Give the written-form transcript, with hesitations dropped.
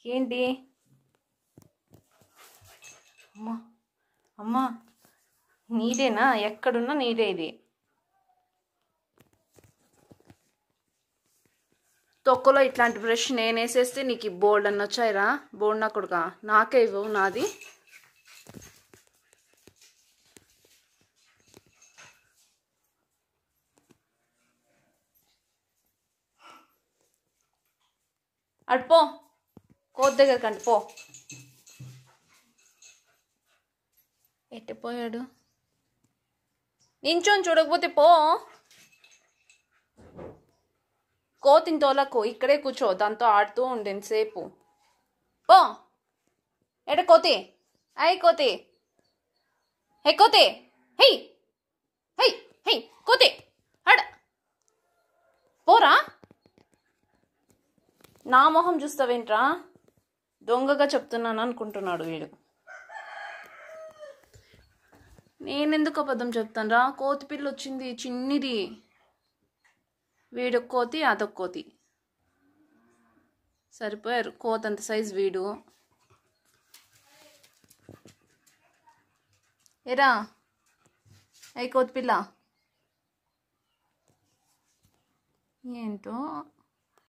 ఏంటి? అమ్మా అమ్మా, నీదేనా? ఎక్కడున్నా నీదే ఇది. తొక్కలో ఇట్లాంటి బ్రష్ నేను వేసేస్తే నీకు బోల్డ్ అని వచ్చాయిరా. బోల్డ్ నా కొడుక, నాకే ఇవ్వవు నాది. అటు పో, కోతి దగ్గరికి అంట పో. ఎట్టిపోయాడు? నించొని చూడకపోతే పో. కోతిని తోలకు, ఇక్కడే కూర్చో, దాంతో ఆడుతూ ఉండేది సేపు. పో. ఎడ కోతి? అయ్ కోతి, హే కోతి, హై హై హై కోతి, అడ పోరా. నా మొహం చూస్తావేంట్రా? దొంగగా చెప్తున్నాను అనుకుంటున్నాడు వీడు. నేనెందుకు అబద్ధం చెప్తాను రా? కోతి పిల్ల వచ్చింది, చిన్నిది. వీడొక కోతి, అదొక కోతి, సరిపోయారు. కోతి అంత సైజు వీడు. ఏరా అయ్యి కోతి పిల్ల, ఏంటో